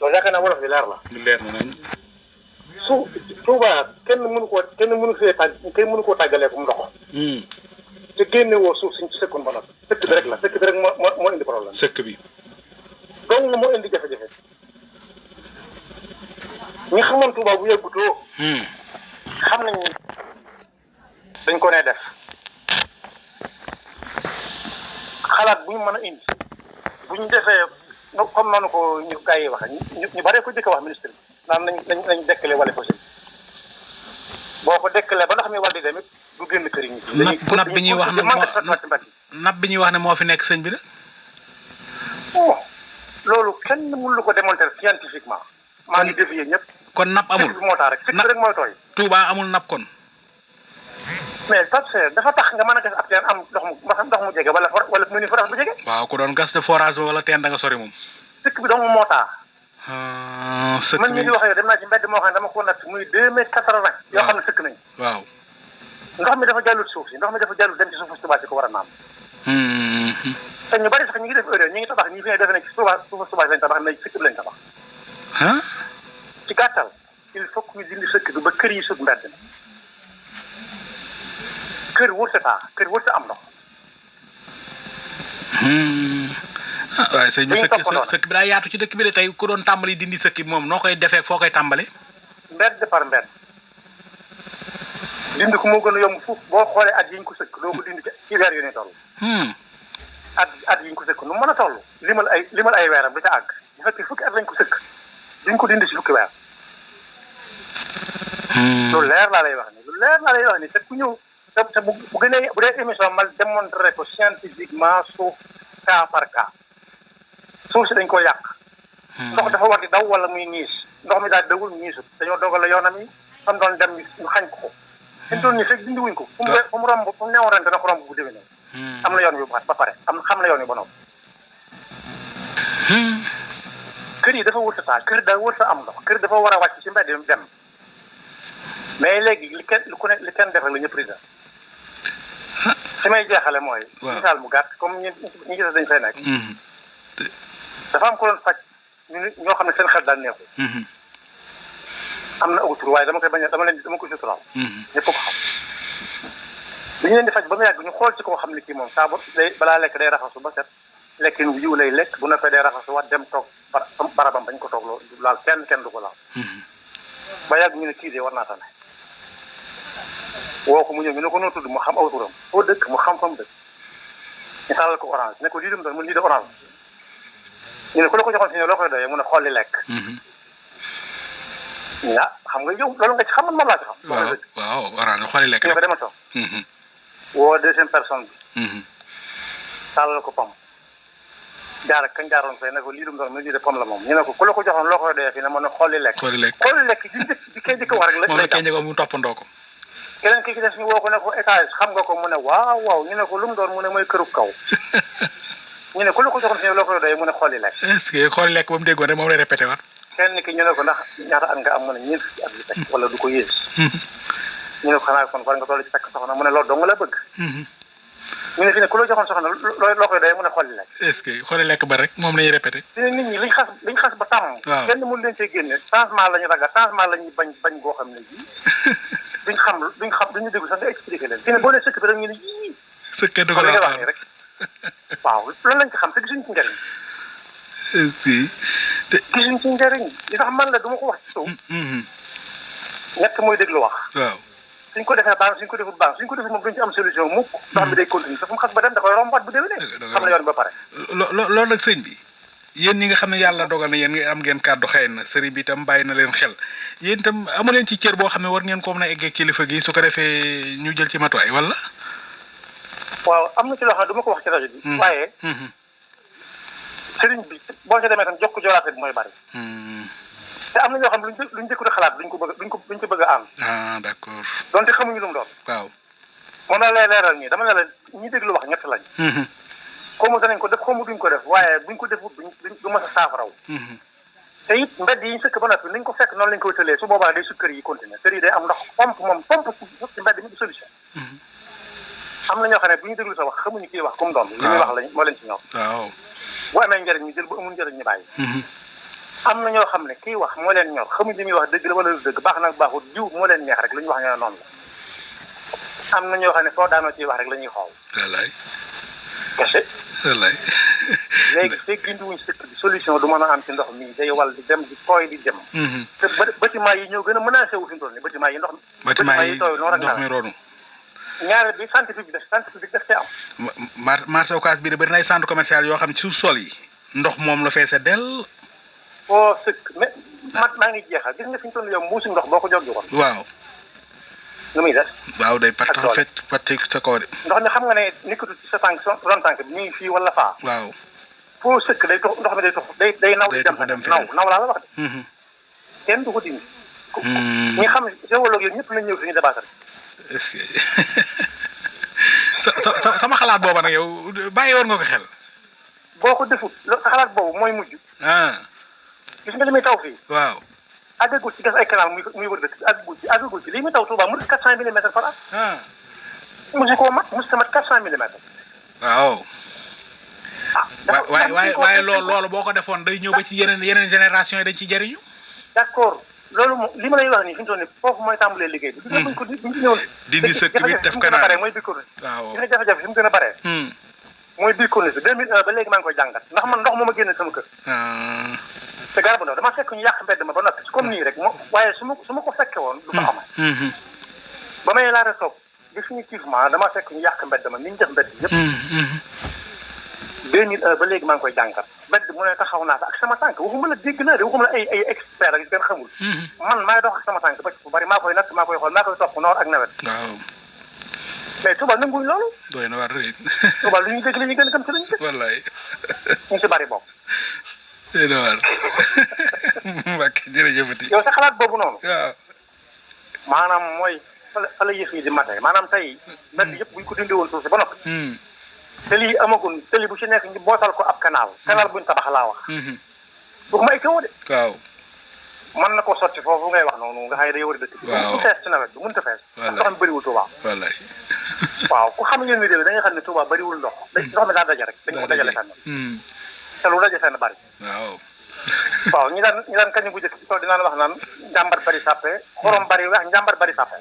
loolu yaakaar naa wolof bi leer la. leer na nañ. su Touba kenn mënu koo tàggalee ko ndox. te génne woo suuf suñ ci sëkkoon ba noppi. sëkk bi rek la sëkk bi rek moo indi problème. sëkk bi. donc moo indi jafe-jafe. ñi xamoon Touba bu yëggutoo. xam nañ dañ ko nee def. xalaat bu ñu mën a indi. bu ñu defee comme noonu ko ñu gars yi waxee ñu bare ko jëkk wax ministre bi naan nañ dekkale wala ko si boo ko dekkalee ba ndox mi war di dem it du génn kër yi ñu. napp bi ñuy wax ne moo fi nekk sëñ bi de. bon loolu kenn mënu ko démontrer scientifiquement. maa ngi défier ñëpp. kon napp amul moo tax rek sëkk rek mooy tooy. Touba amul napp kon. mais Pape Seydou dafa tax nga mën a gas ab teen am ndox mu jege wala mu ni forage bu jege. waaw ku doon gas de forage wala teen da nga sori moom. sëkk bi dong moo tax. sëkk bi man mii di wax yow dem naa ci mbedd moo xam ne dama ko natt muy 2 mètres 80. yoo xam ne sëkk nañu. waaw. ndox mi dafa jàllut suuf si ndox mi dafa jàllut dem ci suufu Touba si ko war a naan. te ñu bari sax ñu ngi def erreur ñu ngi tabax ñi fi ne defe ne ci suufu Touba lañ tabax mais sëkk bi lañ tabax. ci gàttal il faut que ñu dindi sëkk bi ba kër yi sut mbedd mi. kër wërta taa kër wërta am ndox. waaye sëñ bi sëkk bi daa yaatu ci dëkk bi de tey ku doon tàmbali dindi sëkk bi moom noo koy defee foo koy tàmbale. mbedd par mbedd. dindi ko moo gën a yomb fuuf boo xoolee at yi ñu ko sëkk doo ko dindi ci weer yu ni toll. at yi ñu ko sëkk nu mën a toll. limal ay weeram du ca àgg. bu fekkee fukki at lañ ko sëkk duñ ko dindi si fukki weer. lu leer laa lay wax ni te ku ñëw. te bu gënee bu dee émission mal démontré ko scientifiquement suuf cas par cas suuf si dañ ko yàq. ndox dafa war di daw wala muy niis ndox mi daal dawul niisut dañoo dogal la yoonam yi fam doon dem ñu xañ ko. fi mu toll nii fekk dindi wuñ ko. fu mu romb fu mu neewoon ren dana ko romb bu déwénee. am na yoon wi ba pare xam na yoon wi ba noppi. kër yi dafa wër sa kër daa wër sa am ndox kër dafa war a wàcc ci mbedd yi dem mais léegi li kenn def rek la ñëpp riga. fi may jeexale mooy. misaal mu gàtt comme ñi gis dañ fay nekk. dafa am ko doon faj ñoo xam ne seen xel daal neexul. am na aw tur waaye dama ko suturaal. ñëpp ko xam. bi ñu leen di faj ba mu yàgg ñu xool ci koo xam ne kii moom saa balaa lekk day raxasu ba set lekkin wu yiw lay lekk bu noppee day raxasu waat dem toog barabam bañ ko toog laal kenn du ko laal. ba yàgg ñu ne kii de war naa tane. woo ko mu ñëw ñu ne ko noo tudd mu xam aw turam foo dëkk mu xam fa mu dëkk ñu tàllal ko orange ne ko lii dem doon mu lii de orange ñu ne ku la ko joxoon si ne loo koy doyee mu ne xolli lekk. xam nga yow loolu nga ci xam man moom laa ci xam. waaw orange xolli lekk ñu ko dema toog. woo deuxième personne bi. tàllal ko pom. jaar ak kañ jaaroon fay ne ko lii dem doon mu lii de pom la moom ñu ne ko ku la ko joxoon loo koy doyee fii ne mu ne xolli lekk. xolli lekk di kay jëkk wax rek lay tax mu toppandoo ko. keneen ki ci des ñu woo ko ne ko étage xam nga ko mu ne waaw ñu ne ko lu mu doon mu ne mooy këru kaw ñu ne ku la ko joxoon si loo koy doyee mu ne xooli lekk. est-ce que xooli lekk ba mu déggoon rek moom lay répété waat. kenn ki ñu ne ko ndax ñaata at nga am mu ne ñeent fukki at yu teg wala du ko yées. ñu ne ko xanaa kon war nga toll ci takk soxna mu ne loolu dong la bëgg. ñu ne fi ne ku la joxoon soxna loo koy doyee mu ne xooli lekk. est-ce que xooli lekk ba rek moom la ñuy répété. fi ne nit ñi liñ xas ba tàmm. waaw kenn mënu leen cee génne changement la ñu ragal changement la ñuy bañ goo xam ne ji duñu déglu sax nga expliqué leen fi ne boo nee sëkk bi rek ñu ne yii. sëkk du ko la wax nii rek waaw loolu lañ ci xam te gisuñ ci njëriñ. gisuñ ci njëriñ li tax man la du ma ko wax ci suuf. ñett mooy déglu wax. waaw suñ ko defee baax suñ ko defut baax suñ ko defut moom duñ ci am solution mukk. ndox bi day continuer te fu mu xas ba dem da koy rombaat bu déwénee. xam na yoon ba pare. loolu nag sëñ bi. yéen ñi nga xam ne yàlla dogal na yéen am ngeen kàddu xëy na sëriñ bi itam bàyyi na leen xel yéen itam amu leen ci cër boo xam ne war ngeen ko mën a eggee kilifa gi su ko defee ñu jël ci matuwaay wala. waaw am na ci loo xam ne du ma ko wax ci rajo bi. waaye. sëriñ bi boo ca demee tam jox ko joolaate bi mooy bari. te am na ñoo xam ne luñ njëkk a xalaat duñ ko bëgg a am. d'accord. donte xamuñu lu mu doon. waaw. moom la lay leeral nii dama ne la ñi déglu wax ñett lañ. xawma danañ ko def xawma duñ ko def waaye buñ ko defut du mës a saafaraw. te it mbedd yi ñu sëkk ba noppi nañ ko fekk noonu lañ ko wëtalee su boobaa day su kër yi continuer kër yi day am ndox pompe ci mbedd mi du solution. am na ñoo xam ne bu ñu déglu sa wax xamuñu kii wax comme doon li muy wax lañ moo leen ci ñoom. waaw. bu amee njëriñ ñu jël bu amul njëriñ ñu bàyyi. am na ñoo xam ne kii wax moo leen ñor xamuñ li muy wax dëgg la wala du dëgg baax na baaxul jiw moo leen neex rek lu ñu wax ñoo noonu la am na ñoo xam ne foo daanoo ciy wax rek la ñuy xool. wallaay. kese. wallaay. léegi fekk gindiwuñ sëkk bi solution du mën a am ci ndox mi day wal di dem di tooy di dem. te bâtiment yi ñoo gën a menacé wu fi mu toll nii bâtiment yi ndox mi. bâtiment yi tooy noonu ndox mi ronu. ñaareel bi santé publique daf cee am. marché Ocass bi de bëri na ay centre commercial yoo xam ne suuf sol yi ndox moom la feese del. foo sëkk mais maa ngi jeexal gis nga fi ñu toll yow mbuusi ndox boo ko jóg woon. waaw. nu muy def. waaw day partax fecc parti sa kaw de. ndox mi xam nga ne nekkatu ci sa tànk ron tànk bi muy fii wala faa. waaw. foo sëkk day tox ndox mi day tox day naw di dem naw laa la wax de. kenn du ko dindi. ñi xam géologue yi ñëpp nañ ñëw fi ñu débattre. est-ce que sama xalaat booba nag yow bàyyi woon nga ko xel. boo ko defut xalaat boobu mooy mujj. gis nga li muy taw fii. waaw. àggagul ci gas ay canal muy wër dëkk àggagul ci lii muy taw Touba mu 400 millimètres par an. mosu koo mat mosu tamat 400 millimètres. waaw. waaye loolu boo ko defoon day ñëw ba ci yeneen génération yi dañ ciy jëriñu. d'accord loolu moom li ma lay wax nii fi mu toll nii foofu mooy tàmbalee liggéey bi. buñ ko ñëwoon. dindi sëkk bi def canal mooy biir corniche. waaw gis nga jafe-jafe fi mu gën a baree. mooy biir corniche 2001 ba léegi maa ngi koy jàngat ndax man ndox moo ma génne sama kër. te garabu ndox dama fekk ñu yàq mbedd ma ba noppi comme nii rek waaye su ma ko fekke woon du fa am. ba may laata toog définitivement dama fekk ñu yàq mbedd ma ni ñu def mbedd yëpp. 2001 ba léegi maa ngi koy jàngat mbedd mu ne taxaw naa fa ak sama tànk waxuma la dégg naa de waxuma la ay expert ak kenn xamul. man maay dox ak sama tànk ba ci fu bari maa koy natt maa koy xool maa koy topp noor ak nawet. waaw. mais Touba nanguñ loolu. doy na war rëy. Touba lu ñuy dégg la ñuy gën a gëm ci lañu def. wallaay. ñu si bari bopp. doy na war. Mbacke jërëjëfati. yow sa xalaat boobu noonu. waaw. maanaam mooy fa la yëf yi di matee maanaam tey. mbedd yëpp buñ ko dindi woon suuf si ba noppi. te lii amagul tëli bu ci nekk ñu bootal ko ab canal. canal buñ tabax laa wax. waxuma ay kaw de. waaw. mën na koo sotti foofu ngay wax noonu nga xam ne day war a dëkk. waaw bu fees ci nawet bi mënut a fees. wallaay ndox mi bëriwul Touba. wallaay. waaw ku xam ngeen ni da nga xam ne Touba bëriwul ndox. ndox mi daa daje rek. dañ ko dajale fenn. te lu daje fenn bari. waaw. waaw ñi daan kañ bu njëkk ci kaw dinaan wax naan njàmbar bari sàppe xorom bari weex njàmbar bari sàppe.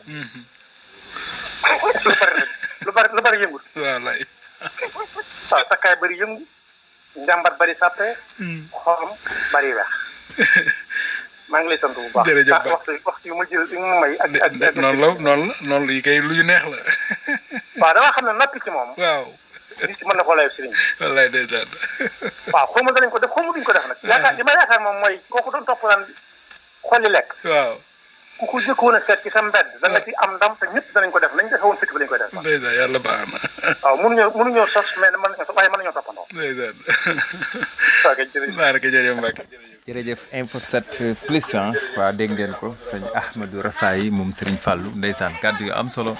lu bari yëngut. wallaay. waaw takkaay bari yëngu njàmbar bari sàppe. xorom bari weex. maa ngi lay sant bu baax. jërëjëf waxtu yu ma jël yu ma may. ak noonu la yi kay lu ñu neex la. waaw dama xam ne nappi ci moom. waaw. gis mën na koo lay sëriñ. wallaay ndeysaan. waaw xaw ma danañ ko def xaw ma duñ ko def nag. li ma yaakaar moom mooy kooku doon topp naan xolli lekk. waaw. ku ko jëkkoon a seet ci sa mbedd. da nga ci am ndam te ñëpp danañ ko def nañ defewoon sëkk bi lañ koy def. ndeysaan yàlla baax na. waaw mënuñoo sos mais waaye mën nañoo toppandoo. ndeysaan. ok jërëjëf Mbacke jërëjëf Info 7 plus waaw dégg ngeen ko sëñ Ahmadou Rafaay moom Serigne Fallou ndeysaan kàddu yu am solo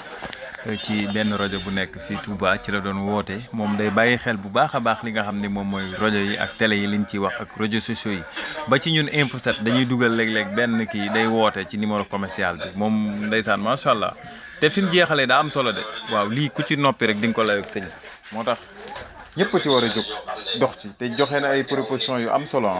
ci benn rajo bu nekk fii Touba ci la doon woote moom day bàyyi xel bu baax a baax li nga xam ne moom mooy rajo yi ak télé yi liñ ciy wax ak réseaux sociaux yi ba ci ñun Info 7 dañuy dugal léeg-léeg benn kii day woote ci numéro commercial bi moom ndeysaan macha allah te fi mu jeexalee daa am solo de waaw lii ku ci noppi rek di nga ko layoog sëñ moo tax ñëpp ci war a jóg dox ci te joxe na ay propositions yu am solo